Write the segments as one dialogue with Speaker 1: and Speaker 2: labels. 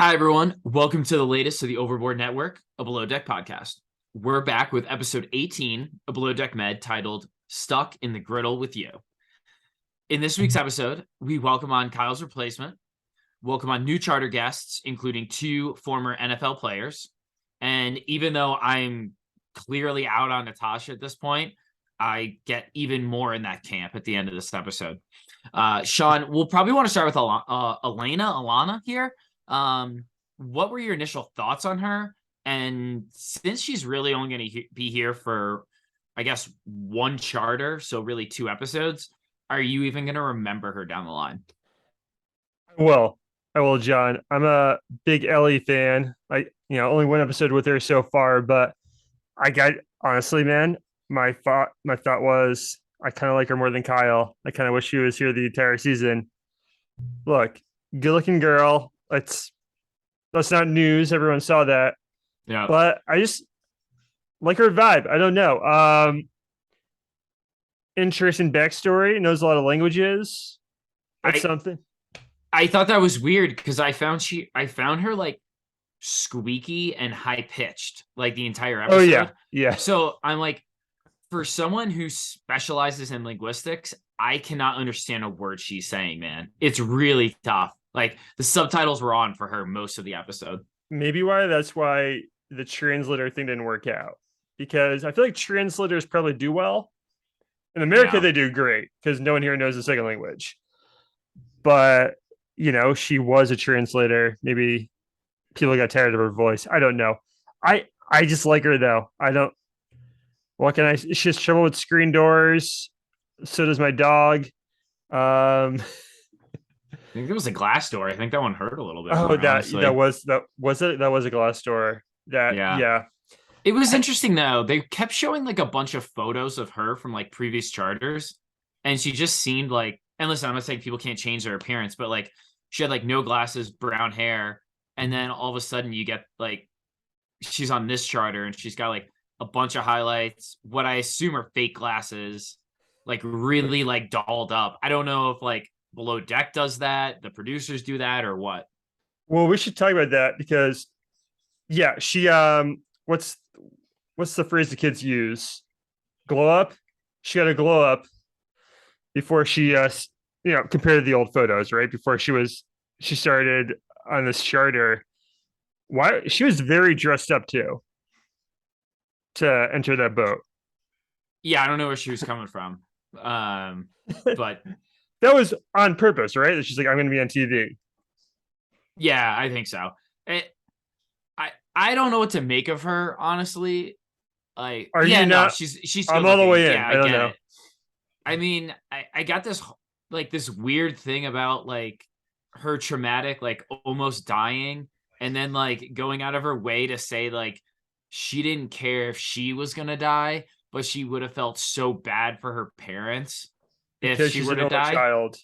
Speaker 1: Hi, everyone. Welcome to the latest of the Overboard Network, a Below Deck podcast. We're back with episode 18 of Below Deck Med titled Stuck in the Griddle with You. In this week's episode, we welcome on Kyle's replacement, welcome on new charter guests, including two former NFL players. And even though I'm clearly out on Natasha at this point, I get even more in that camp at the end of this episode. Sean, we'll probably want to start with Alana here. What were your initial thoughts on her? And since she's really only going to be here for, I guess, one charter, so really two episodes, are you even going to remember her down the line?
Speaker 2: Well, I will, John. I'm a big Ellie fan. Only one episode with her so far, but I got honestly, man, my thought was I kind of like her more than Kyle. I kind of wish she was here the entire season. Look, good looking girl. That's not news. Everyone saw that.
Speaker 1: Yeah.
Speaker 2: But I just like her vibe. I don't know. Interesting backstory, knows a lot of languages. That's
Speaker 1: I
Speaker 2: something.
Speaker 1: I thought that was weird because I found her like squeaky and high pitched like the entire
Speaker 2: Oh yeah.
Speaker 1: episode.
Speaker 2: Yeah.
Speaker 1: So I'm like, for someone who specializes in linguistics, I cannot understand a word she's saying, man. It's really tough. Like the subtitles were on for her most of the episode.
Speaker 2: Maybe that's why the translator thing didn't work out, because I feel like translators probably do well in America.
Speaker 1: Yeah.
Speaker 2: They do great because no one here knows the second language, but she was a translator. Maybe people got tired of her voice. I don't know. I just like her though. I don't. What can I? She has trouble with screen doors. So does my dog. um
Speaker 1: I think it was a glass door. I think that one hurt a little bit
Speaker 2: oh,
Speaker 1: more,
Speaker 2: that
Speaker 1: honestly.
Speaker 2: was it. That was a glass door. That
Speaker 1: Yeah.
Speaker 2: Yeah.
Speaker 1: It was
Speaker 2: I,
Speaker 1: interesting though. They kept showing like a bunch of photos of her from like previous charters, and she just seemed like. And listen, I'm not saying people can't change their appearance, but like she had like no glasses, brown hair, and then all of a sudden you get like she's on this charter and she's got like a bunch of highlights. What I assume are fake glasses, like really like dolled up. I don't know if like Below Deck does that, the producers do that, or what.
Speaker 2: well, we should talk about that because yeah, she what's the phrase the kids use? Glow up. She got to glow up before she compared to the old photos, right? Before she started on this charter. Why she was very dressed up too to enter that boat.
Speaker 1: Yeah, I don't know where she was coming from. But
Speaker 2: That was on purpose, right? She's like, I'm going to be on TV.
Speaker 1: yeah, I think so. I don't know what to make of her, honestly. Like,
Speaker 2: Are
Speaker 1: yeah,
Speaker 2: you
Speaker 1: no,
Speaker 2: not?
Speaker 1: she's good
Speaker 2: I'm all the
Speaker 1: looking.
Speaker 2: way
Speaker 1: Yeah,
Speaker 2: in. I
Speaker 1: I
Speaker 2: don't
Speaker 1: get
Speaker 2: know.
Speaker 1: it. I mean, I got this like this weird thing about like her traumatic, like almost dying, and then like going out of her way to say like she didn't care if she was gonna die, but she would have felt so bad for her parents if
Speaker 2: Because
Speaker 1: she
Speaker 2: she's
Speaker 1: were
Speaker 2: an
Speaker 1: to
Speaker 2: only
Speaker 1: die.
Speaker 2: child.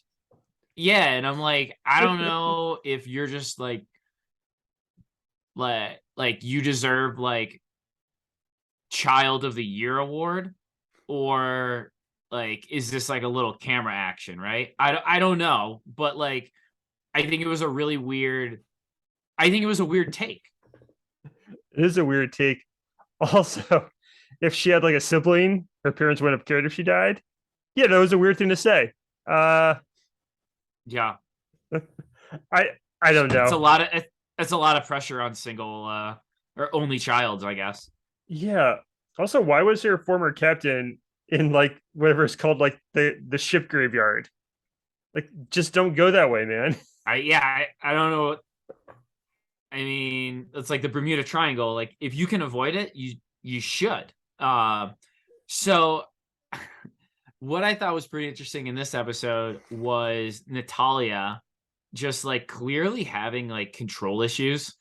Speaker 1: Yeah, and I'm like, I don't know if you're just like you deserve like child of the year award, or like is this like a little camera action, right? I don't know, but like I think it was a really weird. I think it was a weird take.
Speaker 2: It is a weird take. Also, if she had like a sibling, her parents wouldn't have cared if she died. Yeah, that was a weird thing to say. Uh,
Speaker 1: Yeah,
Speaker 2: I I don't
Speaker 1: it's a
Speaker 2: know.
Speaker 1: lot of it's a lot of pressure on single or only childs, I guess.
Speaker 2: Yeah. Also, why was her former captain in like whatever it's called, like the ship graveyard? Like, just don't go that way, man.
Speaker 1: I don't know. I mean, it's like the Bermuda Triangle. Like if you can avoid it, you should. So what I thought was pretty interesting in this episode was Natalia just like clearly having like control issues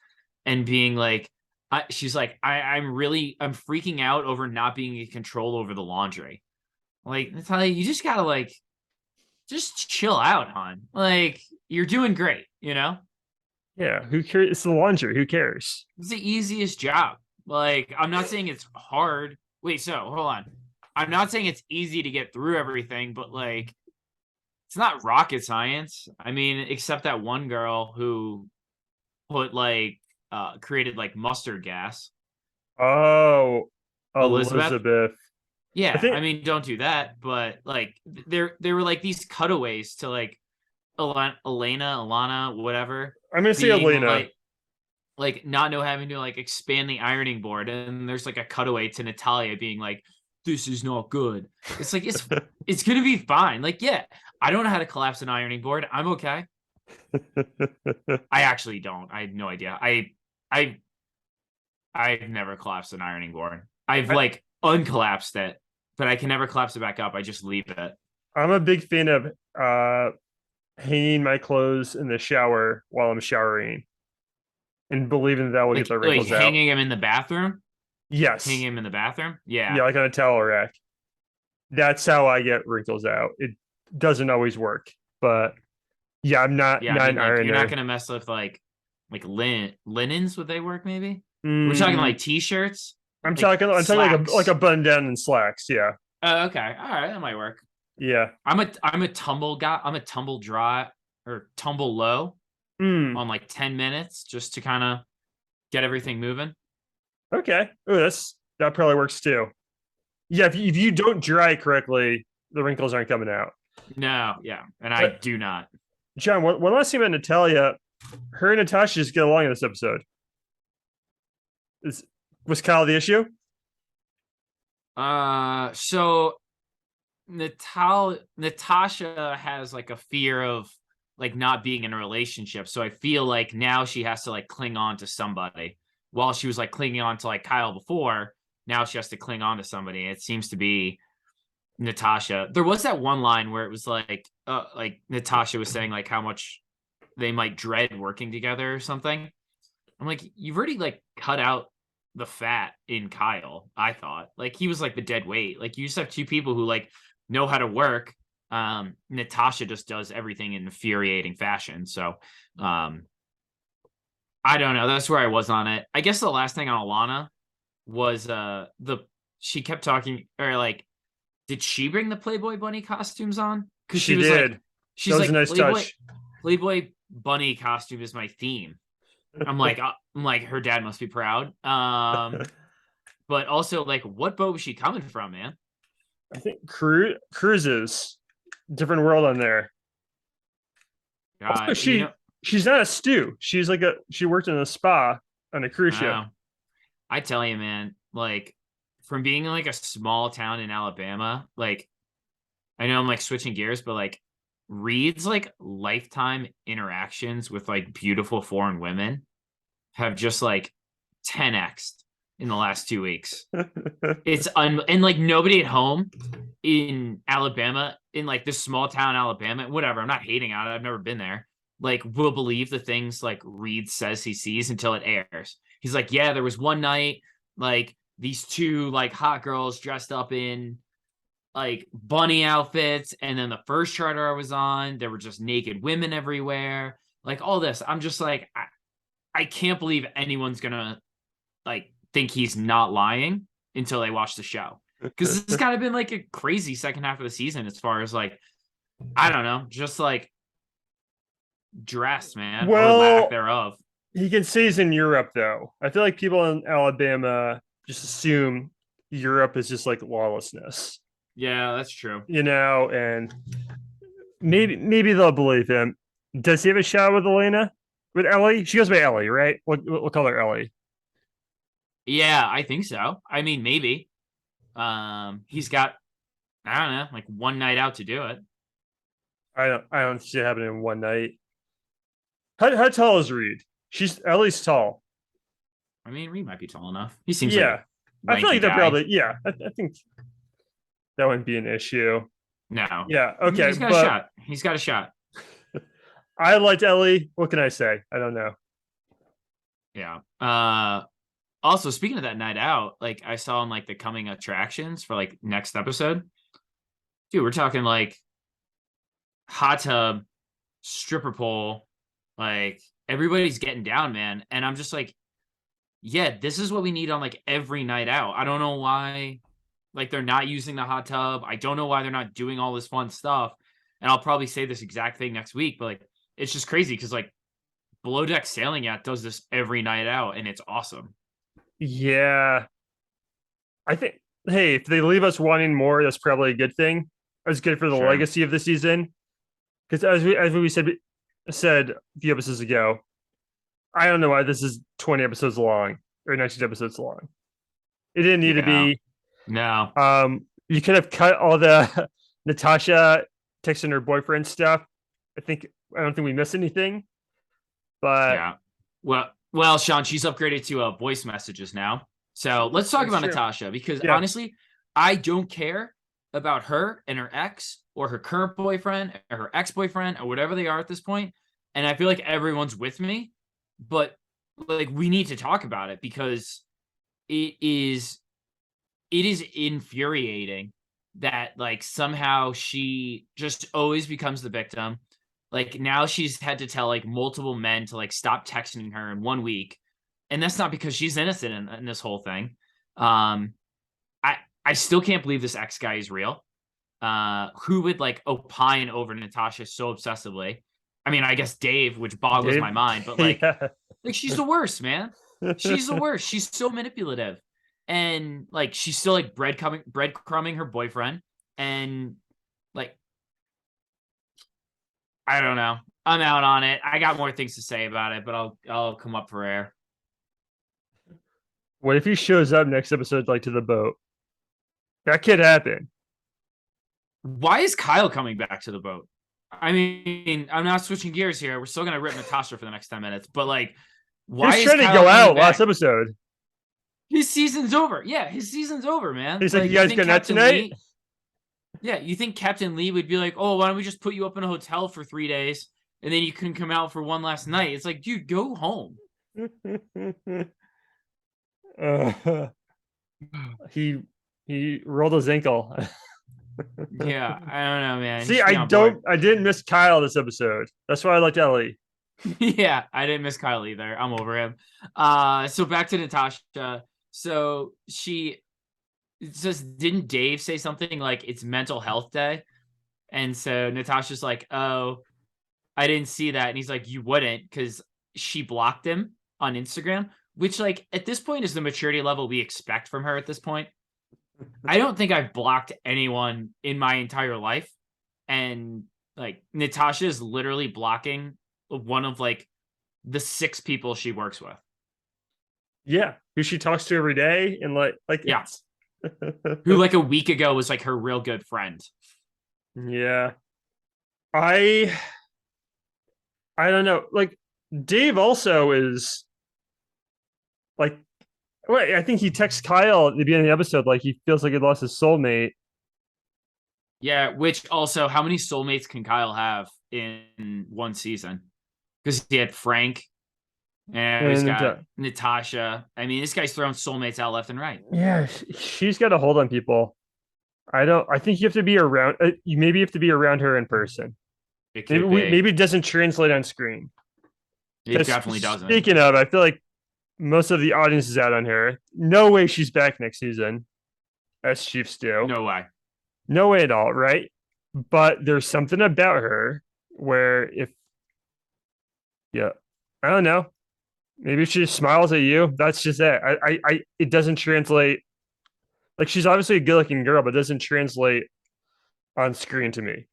Speaker 1: and being like she's like I'm freaking out over not being in control over the laundry. Like, Natalia, you just gotta like just chill out, hon. Like, you're doing great, you know?
Speaker 2: Yeah, who cares? It's the laundry. Who cares?
Speaker 1: It's the easiest job. Like, I'm not saying it's hard. Wait, so hold on. I'm not saying it's easy to get through everything, but like it's not rocket science. I mean, except that one girl who put like created like mustard gas.
Speaker 2: Oh,
Speaker 1: Elizabeth.
Speaker 2: Elizabeth. I
Speaker 1: Yeah, I
Speaker 2: think
Speaker 1: mean, don't do that, but like there were like these cutaways to like Alana, whatever,
Speaker 2: I'm gonna say
Speaker 1: being
Speaker 2: Elena.
Speaker 1: like not know having to like expand the ironing board, and there's like a cutaway to Natalia being like, "This is not good." It's like it's gonna be fine. Like, yeah, I don't know how to collapse an ironing board. I'm okay. I actually don't. I have no idea. I I've never collapsed an ironing board. I've
Speaker 2: I,
Speaker 1: like uncollapsed it, but I can never collapse it back up. I just leave it.
Speaker 2: I'm a big fan of hanging my clothes in the shower while I'm showering and believing that will get the
Speaker 1: Like
Speaker 2: wrinkles out.
Speaker 1: hanging him in the bathroom. Hanging
Speaker 2: Yes.
Speaker 1: him in the bathroom. Yeah.
Speaker 2: Yeah, like on a towel rack. That's how I get wrinkles out. It doesn't always work, but yeah, I'm not
Speaker 1: Yeah. I
Speaker 2: not
Speaker 1: mean,
Speaker 2: an
Speaker 1: like you're not
Speaker 2: ironer.
Speaker 1: gonna mess with like linens. Would they work maybe? We're talking
Speaker 2: Mm,
Speaker 1: like t-shirts,
Speaker 2: I'm
Speaker 1: like
Speaker 2: talking like a
Speaker 1: slacks.
Speaker 2: button down and slacks. Yeah,
Speaker 1: Oh, okay. All right, that might work.
Speaker 2: yeah.
Speaker 1: I'm a tumble guy. I'm a tumble dry or tumble low
Speaker 2: Mm,
Speaker 1: on like 10 minutes just to kind of get everything moving.
Speaker 2: okay. Oh, that probably works too. Yeah, if you don't dry correctly, the wrinkles aren't coming out.
Speaker 1: No, yeah. And I
Speaker 2: But
Speaker 1: do not.
Speaker 2: John, one last thing about Natalia, her and Natasha just get along in this episode. Is Was Kyle the issue?
Speaker 1: So Natasha has like a fear of like not being in a relationship. So I feel like now she has to like cling on to somebody. While she was like clinging on to like Kyle before, now she has to cling on to somebody. It seems to be Natasha. There was that one line where it was like Natasha was saying like how much they might dread working together or something. I'm like, you've already like cut out the fat in Kyle. I thought like he was like the dead weight. Like you just have two people who like know how to work. Natasha just does everything in infuriating fashion. So, um, I don't know. That's where I was on it. I guess the last thing on Alana was the she kept talking or like, did she bring the Playboy bunny costumes on? Because she
Speaker 2: She
Speaker 1: was like,
Speaker 2: did. That
Speaker 1: she's
Speaker 2: was a
Speaker 1: like
Speaker 2: nice touch.
Speaker 1: Playboy bunny costume is my theme. I'm like, her dad must be proud. But also like, what boat was she coming from, man?
Speaker 2: I think cruises, different world on there. Also,
Speaker 1: You know,
Speaker 2: she's not a stew. She worked in a spa on a cruise ship.
Speaker 1: oh, I tell you, man, like from being in like a small town in Alabama, like I know I'm like switching gears, but like Reed's like lifetime interactions with like beautiful foreign women have just like 10x in the last 2 weeks. And like nobody at home in Alabama, in like this small town Alabama, whatever. I'm not hating on it. I've never been there. Like, will believe the things like Reed says he sees until it airs. He's like, yeah, there was one night, like these two like hot girls dressed up in like bunny outfits, and then the first charter I was on, there were just naked women everywhere. Like all this, I'm just like, I can't believe anyone's gonna like think he's not lying until they watch the show. Because this has kind of been like a crazy second half of the season as far as like, I don't know, just like dress, man, or lack
Speaker 2: Well,
Speaker 1: thereof.
Speaker 2: he can say he's in Europe though. I feel like people in Alabama just assume Europe is just like lawlessness,
Speaker 1: Yeah, that's true.
Speaker 2: and maybe they'll believe him. Does he have a shot with Elena? With Ellie? She goes by Ellie, right? We'll call her Ellie.
Speaker 1: Yeah, I think so. I mean, maybe. He's got, I don't know, like one night out to do it.
Speaker 2: I don't see it happening in one night. How tall is Reed? She's Ellie's tall.
Speaker 1: I mean, Reed might be tall enough. He seems like a
Speaker 2: Yeah. I feel
Speaker 1: lanky
Speaker 2: like they're
Speaker 1: guy.
Speaker 2: probably I think that wouldn't be an issue.
Speaker 1: No,
Speaker 2: Yeah, okay,
Speaker 1: he's got a
Speaker 2: but
Speaker 1: shot. He's got a shot.
Speaker 2: I liked Ellie. What can I say? I don't know.
Speaker 1: Yeah. Also, speaking of that night out, like I saw in like the coming attractions for like next episode, dude, we're talking like hot tub, stripper pole, like everybody's getting down, man. And I'm just like, yeah, this is what we need on like every night out. I don't know why like they're not using the hot tub. I don't know why they're not doing all this fun stuff. And I'll probably say this exact thing next week, but like it's just crazy because like Below Deck Sailing Yacht does this every night out, and it's awesome.
Speaker 2: Yeah. I think, hey, if they leave us wanting more, that's probably a good thing. It's good for the
Speaker 1: Sure.
Speaker 2: legacy of the season. Because as we said a few episodes ago, I don't know why this is 20 episodes long or 19 episodes long. It didn't need to
Speaker 1: Yeah.
Speaker 2: be.
Speaker 1: No.
Speaker 2: You could have cut all the Natasha texting her boyfriend stuff. I don't think we missed anything. But
Speaker 1: Yeah. Well, Sean, she's upgraded to voice messages now. So let's talk
Speaker 2: That's
Speaker 1: about
Speaker 2: true.
Speaker 1: Natasha, because
Speaker 2: Yeah.
Speaker 1: honestly, I don't care about her and her ex or her current boyfriend or her ex-boyfriend or whatever they are at this point. And I feel like everyone's with me, but like we need to talk about it because it is infuriating that like somehow she just always becomes the victim. Like now she's had to tell like multiple men to like stop texting her in 1 week, and that's not because she's innocent in this whole thing. I still can't believe this ex guy is real. Who would like opine over Natasha so obsessively? I mean, I guess Dave, which boggles
Speaker 2: Dave?
Speaker 1: my mind, but like,
Speaker 2: Yeah.
Speaker 1: like she's the worst, man. She's the worst. She's so manipulative, and like she's still like breadcrumbing her boyfriend, and like I don't know. I'm out on it. I got more things to say about it, but I'll come up for air.
Speaker 2: What if he shows up next episode, like to the boat? That could happen.
Speaker 1: Why is Kyle coming back to the boat? I mean, I'm not switching gears here. We're still gonna rip Natasha for the next 10 minutes, but like, why
Speaker 2: He's
Speaker 1: is
Speaker 2: trying to
Speaker 1: Kyle
Speaker 2: go
Speaker 1: coming
Speaker 2: out
Speaker 1: back?
Speaker 2: last episode.
Speaker 1: His season's over. Yeah, his season's over, man.
Speaker 2: He's like, "You
Speaker 1: you
Speaker 2: guys
Speaker 1: think
Speaker 2: going out
Speaker 1: Captain
Speaker 2: tonight?"
Speaker 1: Lee- yeah, you think Captain Lee would be like, "Oh, why don't we just put you up in a hotel for 3 days and then you can come out for one last night?" It's like, dude, go home.
Speaker 2: He rolled his ankle.
Speaker 1: Yeah, I don't know, man.
Speaker 2: See, I didn't miss Kyle this episode. That's why I liked Ellie.
Speaker 1: Yeah, I didn't miss Kyle either. I'm over him. So back to Natasha. So she says, didn't Dave say something like it's mental health day? And so Natasha's like, oh, I didn't see that. And he's like, you wouldn't, because she blocked him on Instagram, which like at this point is the maturity level we expect from her at this point. I don't think I've blocked anyone in my entire life. And like Natasha is literally blocking one of like the 6 people she works with.
Speaker 2: Yeah, who she talks to every day, and
Speaker 1: Yeah. Who like a week ago was like her real good friend.
Speaker 2: Yeah. I don't know. Like Dave also is like, wait, I think he texts Kyle at the beginning of the episode like he feels like he lost his soulmate.
Speaker 1: Yeah, which also, how many soulmates can Kyle have in one season? Because he had Frank, and he's got Natasha. I mean, this guy's throwing soulmates out left and right.
Speaker 2: Yeah, she's got a hold on people. I think you have to be around. You maybe have to be around her in person. Maybe it doesn't translate on screen.
Speaker 1: It definitely doesn't.
Speaker 2: Speaking of, I feel like most of the audience is out on her. No way she's back next season as Chief Stew.
Speaker 1: No way.
Speaker 2: No way at all, right? But there's something about her where I don't know. Maybe she just smiles at you. That's just it. It doesn't translate. Like she's obviously a good-looking girl, but it doesn't translate on screen to me.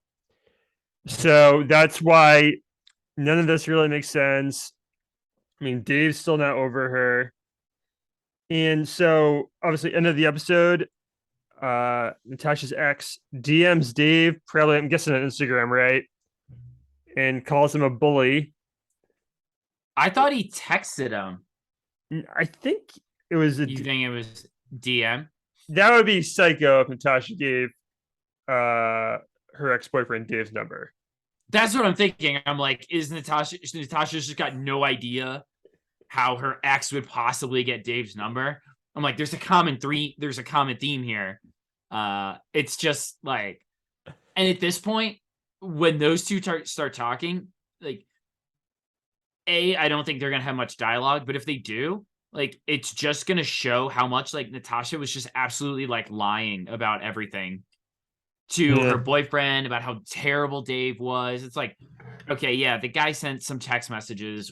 Speaker 2: So that's why none of this really makes sense. I mean, Dave's still not over her. And so obviously end of the episode, Natasha's ex DMs Dave, probably I'm guessing on Instagram, right? And calls him a bully.
Speaker 1: I thought he texted him.
Speaker 2: I think it was
Speaker 1: You think it was DM?
Speaker 2: That would be psycho if Natasha gave her ex-boyfriend Dave's number.
Speaker 1: That's what I'm thinking. I'm like, Natasha's just got no idea how her ex would possibly get Dave's number. I'm like, there's a common theme here. It's just like, and at this point, when those two start talking, like, I don't think they're gonna have much dialogue, but if they do, like, it's just gonna show how much like Natasha was just absolutely like lying about everything to her boyfriend, about how terrible Dave was. It's like, okay, yeah, the guy sent some text messages